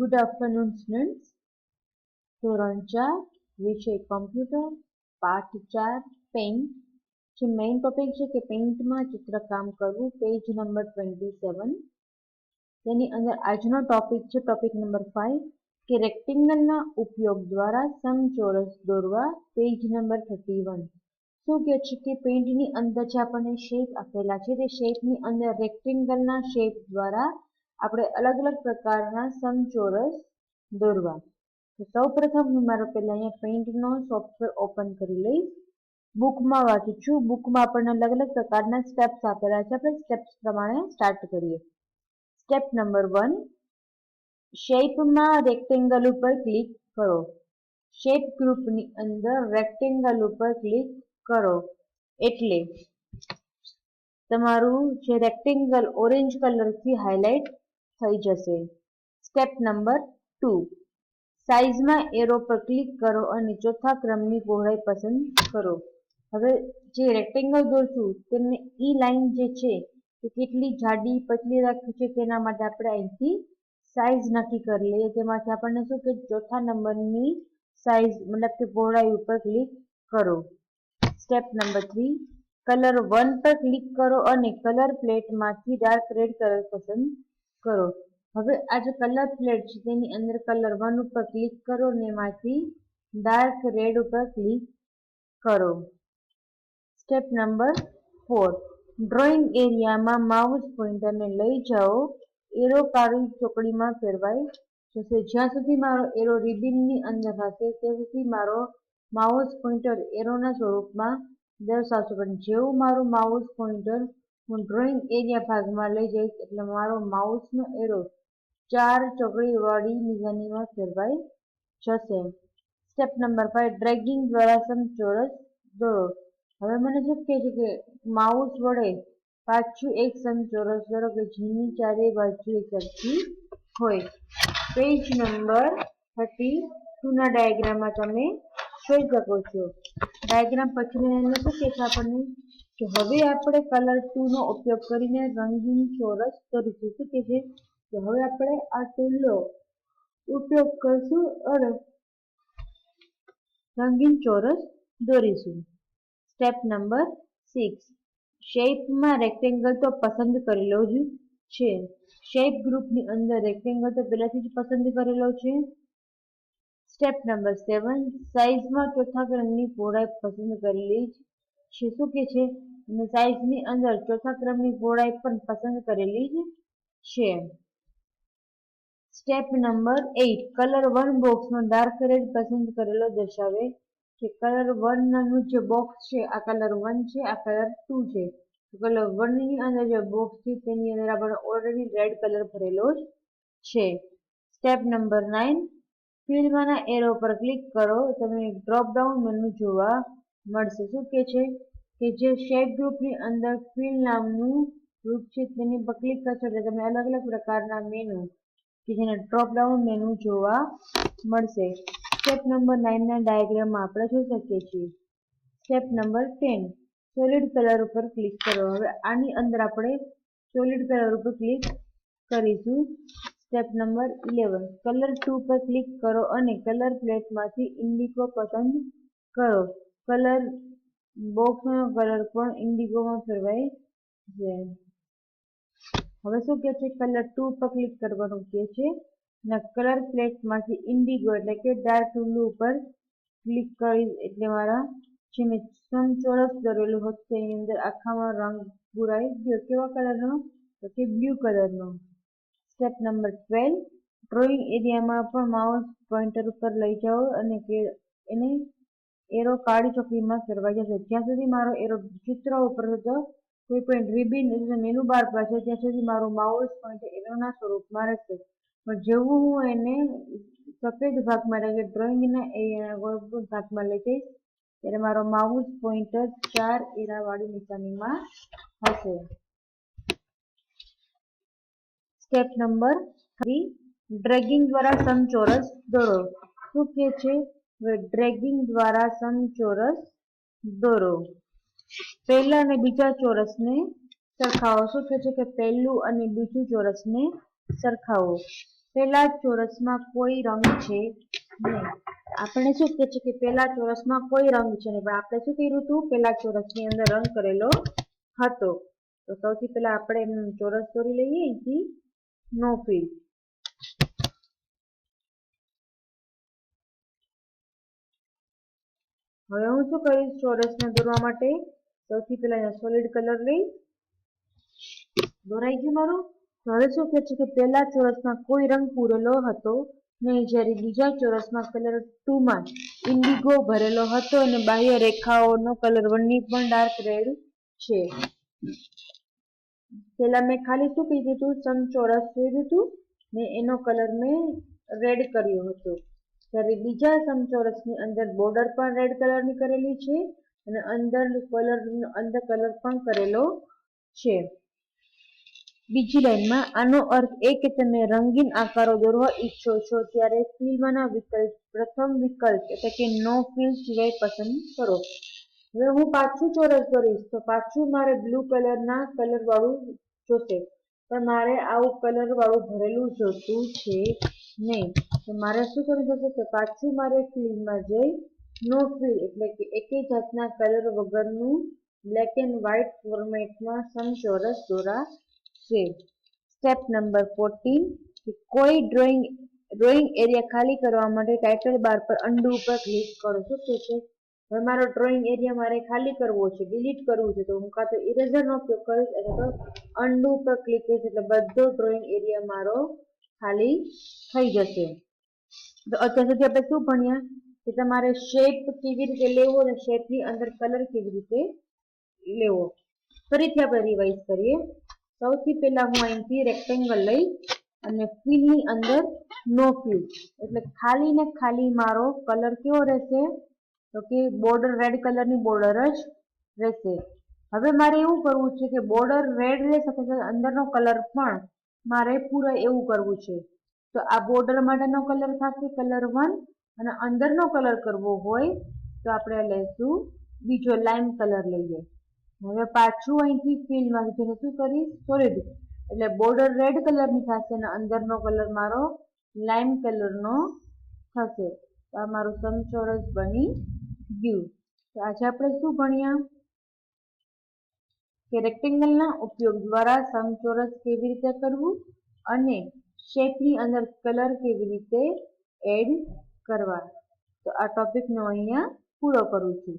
Good afternoon, students. ધોરણ 4 વિષય computer પાઠ 4 પેઇન્ટ જે મેઇન ટોપિક છે કે પેઇન્ટમાં ચિત્રકામ કરવું પેજ નંબર 27 તેની અંદર આજનો ટોપિક છે ટોપિક નંબર 5 કે રેક્ટેંગલના ઉપયોગ દ્વારા સમચોરસ દોરવા પેજ નંબર 31 શું કહે છે કે પેઇન્ટની અંદર જે આપણને શેપ આપેલા છે તે શેપની અંદર રેક્ટેંગલના શેપ દ્વારા આપણે અલગ અલગ પ્રકારના સમચોરસ દોરવા તો સૌપ્રથમ હું મારો પહેલા અહીંયા પેઇન્ટનો સોફ્ટવેર ઓપન કરી લઈશ બુકમાં વાંચું છું બુકમાં આપણને અલગ અલગ પ્રકારના સ્ટેપ્સ આપેલા છે આપણે સ્ટેપ્સ પ્રમાણે સ્ટાર્ટ કરીએ સ્ટેપ નંબર 1 શેપમાં રેક્ટેંગલ ઉપર ક્લિક કરો શેપ ગ્રુપની અંદર રેક્ટેંગલ ઉપર ક્લિક કરો એટલે તમારું જે રેક્ટેંગલ ઓરેન્જ કલરથી હાઇલાઇટ થઈ જશે સ્ટેપ નંબર 2 સાઇઝમાં એરો પર ક્લિક કરો અને ચોથા ક્રમની પહોળાઈ પસંદ કરો હવે જે રેક્ટેંગલ દોરશું તેમને ઈ લાઈન જે છે તે કેટલી જાડી પતલી રાખવી છે તેના માટે આપણે અહીંથી સાઇઝ નક્કી કરી લઈએ તેમાંથી આપણને શું કે ચોથા નંબરની સાઇઝ મતલબ કે પહોળાઈ ઉપર ક્લિક કરો સ્ટેપ નંબર 3 કલર 1 પર ક્લિક કરો અને કલર પ્લેટમાંથી ડાર્ક રેડ કલર પસંદ કરો હવે આ જે કલર પ્લેટ છે તેની અંદર કલર 1 ઉપર ક્લિક કરો અને એમાંથી ડાર્ક રેડ ઉપર ક્લિક કરો સ્ટેપ નંબર 4 ડ્રોઈંગ એરિયામાં માઉસ પોઇન્ટરને લઈ જાઓ એરો કાળી ચોકડીમાં ફેરવાઈ જશે જ્યાં સુધી મારો એરો રિબિનની અંદર હશે ત્યાં સુધી મારો માઉસ પોઇન્ટર એરોના સ્વરૂપમાં દર્શાવશે પણ જેવું મારું માઉસ પોઇન્ટર હું ડ્રોઈંગ એરિયા ભાગમાં લઈ જઈશ એટલે મારો માઉસનો એરો 4 ચોકડીવાળી નિશાનીમાં ફેરવાઈ જશે સ્ટેપ નંબર 5 ડ્રેગિંગ દ્વારા સમચોરસ દોરો હવે મને શું કહે છે કે માઉસ વડે પાછું એક સમચોરસ દોરો કે જેની ચારે બાજુ એક સરખી હોય પેજ નંબર 32 ના ડાયાગ્રામમાં તમે જોઈ શકો છો ડાયાગ્રામ પછીની અંદર શું કહે છે આપણને કે હવે આપણે કલર 2 નો ઉપયોગ કરીને રંગીન ચોરસ દોરીશું શું કહે છે કે હવે આપણે આ ટૂલનો ઉપયોગ કરશું અને રંગીન ચોરસ દોરીશું સ્ટેપ નંબર 6 શેપમાં રેક્ટેંગલ તો પસંદ કરેલો જ છે શેપ ગ્રુપની અંદર રેક્ટેંગલ તો પહેલાથી જ પસંદ કરેલો છે સ્ટેપ નંબર 7 સાઇઝમાં ચોથા ક્રમની પહોળાઈ પસંદ કરેલી છે શું કે છે અને સાઇઝની અંદર ચોથા ક્રમની પહોળાઈ પણ પસંદ કરેલી જ છે સ્ટેપ નંબર 8 કલર 1 બોક્સમાં ડાર્ક રેડ પસંદ કરેલો દર્શાવે કે કલર 1 નાનું જે બોક્સ છે આ કલર 1 છે આ કલર 2 છે કલર 1 ની અંદર જે બોક્સ છે તેની અંદર આપણે ઓલરેડી રેડ કલર ભરેલો જ છે સ્ટેપ નંબર 9 ફિલ્ડમાંના એરો પર ક્લિક કરો તમને ડ્રોપ ડાઉન મેનુ જોવા મળશે શું કે છે કે જે શેપ ગ્રુપની અંદર ફિલ નામનું ગ્રુપ છે તેની પર ક્લિક કરશો એટલે તમને અલગ અલગ પ્રકારના મેનુ કે જેને ડ્રોપ ડાઉન મેનુ જોવા મળશે સ્ટેપ નંબર 9 ના ડાયાગ્રામમાં આપણે જોઈ શકીએ છીએ સ્ટેપ નંબર 10 સોલિડ કલર ઉપર ક્લિક કરો હવે આની અંદર આપણે સોલિડ કલર ઉપર ક્લિક કરીશું સ્ટેપ નંબર 11 કલર 2 પર ક્લિક કરો અને કલર પ્લેટમાંથી ઇન્ડિગો પસંદ કરો કલર બોક્સનો કલર પણ ઇન્ડિગોમાં ફેરવાઈ છે હવે શું કહે છે કલર 2 પર ક્લિક કરવાનું કહે છે અને કલર પ્લેટમાંથી ઇન્ડિગો એટલે કે ડાર્ક બ્લુ ઉપર ક્લિક કરી એટલે મારા જે મેં સમચોરસ દોરેલું હતું તેની અંદર આખામાં રંગ પુરાઈ ગયો કેવા કલરનો તો કે બ્લુ કલરનો સ્ટેપ નંબર 12 ડ્રોઈંગ એરિયામાં પણ માઉસ પોઇન્ટર ઉપર લઈ જાઓ અને એને એરો કાળી ચોકડીમાં ફેરવાઈ જશે જ્યાં સુધી મારો એરો ચિત્ર ઉપર હતો કોઈ પણ રિબિન એટલે મેનુ બાર પર છે ત્યાં સુધી મારું માઉસ પોઇન્ટર એરોના સ્વરૂપમાં રહેશે પણ જેવું હું એને સફેદ ભાગમાં એટલે કે ડ્રોઈંગના એરિયાના ગોળ ભાગમાં લઈ જઈશ ત્યારે મારો માઉસ પોઇન્ટર 4 એરાવાળી નિશાનીમાં હશે સ્ટેપ નંબર 3 ડ્રેગિંગ દ્વારા સમચોરસ દોરો શું કે છે ડ્રેગિંગ દ્વારા સમચોરસ દોરો પહેલા અને બીજા ચોરસને સરખાવો શું કે છે કે પહેલું અને બીજું ચોરસને સરખાવો પેલા ચોરસમાં કોઈ રંગ છે નહીં. આપણે શું કહે છે કે પેલા ચોરસમાં કોઈ રંગ છે નહીં, પણ આપણે શું કર્યું હતું, પેલા ચોરસની અંદર રંગ કરેલો હતો. તો સૌથી પહેલા આપણે ચોરસ દોરી લઈએ અહીંથી નો ફિલ. હવે હું શું કરીશ, ચોરસને દોરવા માટે સૌથી પહેલા સોલિડ કલર લઈ દોરાઈ ગયું મારું. હવે શું કહે છે કે પહેલા ચોરસમાં કોઈ રંગ પૂરેલો હતો નહીં, જ્યારે બીજા ચોરસમાં કલર 2 માં ઇન્ડિગો ભરેલો હતો અને બાહ્ય રેખાઓનો કલર 1 ની પણ ડાર્ક રેડ છે. પેલા મેં ખાલી શું કીધું હતું, સમચોરસ લીધું હતું ને એનો કલર મેં રેડ કર્યો હતો. ત્યારે બીજા સમચોરસની અંદર બોર્ડર પણ રેડ કલરની કરેલી છે અને અંદર કલર પણ કરેલો છે. બીજી લાઈનમાં આનો અર્થ એ કે તમે રંગીન આકારો દોરવા ઈચ્છો છો ત્યારે ફિલમાંના પ્રથમ વિકલ્પ એટલે કે નો ફિલ સિવાય પસંદ કરો. હવે હું પાછું ચોરસ દોરીશ તો પાછું મારે બ્લુ કલરના કલર વાળું જોશે, પણ મારે આવું કલર વાળું ભરેલું જોતું છે નહીં. તો મારે શું કરવું પડશે, તો પાછું મારે ફિલમાં જઈ નો ફિલ એટલે કે એકે જાતના કલર વગરનું બ્લેક એન્ડ વ્હાઇટ ફોર્મેટમાં સમચોરસ દોરા છે. સ્ટેપ નંબર 14 કોઈ ડ્રોઈંગ એરિયા ખાલી કરવા માટે ટાઇટલ બાર પર અન્ડુ ઉપર ક્લિક કરો. શું કહે છે, હવે મારો ડ્રોઈંગ એરિયા મારે ખાલી કરવો છે, ડિલીટ કરવું છે, તો હું કાં તો ઇરેઝરનો ઉપયોગ કરીશ અથવા તો અન્ડુ ઉપર ક્લિક કરીશ, એટલે બધો ડ્રોઈંગ એરિયા મારો ખાલી થઈ જશે. તો અત્યાર સુધી આપણે શું ભણ્યા કે તમારે શેપ કેવી રીતે લેવો અને શેપની અંદર કલર કેવી રીતે લેવો. ફરીથી આપણે રિવાઇઝ કરીએ. સૌથી પહેલા હું અહીંથી રેક્ટેંગલ લઈ અને ફિલની અંદર નો ફિલ એટલે ખાલી ને ખાલી મારો કલર કેવો રહેશે, તો કે બોર્ડર રેડ કલરની બોર્ડર જ રહેશે. હવે મારે એવું કરવું છે કે બોર્ડર રેડ રહે સાથે અંદરનો કલર પણ મારે પૂરા એવું કરવું છે. તો આ બોર્ડર માટેનો કલર થશે કલર 1 અને અંદરનો કલર કરવો હોય તો આપણે લઈશું બીજો લાઇમ કલર લઈએ. હવે પાછું અહીંથી ફિલમાં જઈને શું કરીશ, સોલિડ એટલે બોર્ડર રેડ કલરની થશે અને અંદરનો કલર મારો લાઇમ કલરનો થશે. તો આ મારું સમચોરસ બની ગયું. તો આજે આપણે શું ભણ્યા કે રેક્ટેંગલના ઉપયોગ દ્વારા સમચોરસ કેવી રીતે કરવું અને શેપની અંદર કલર કેવી રીતે એડ કરવા. તો આ ટોપિકનો અહીંયા પૂરો કરું છું.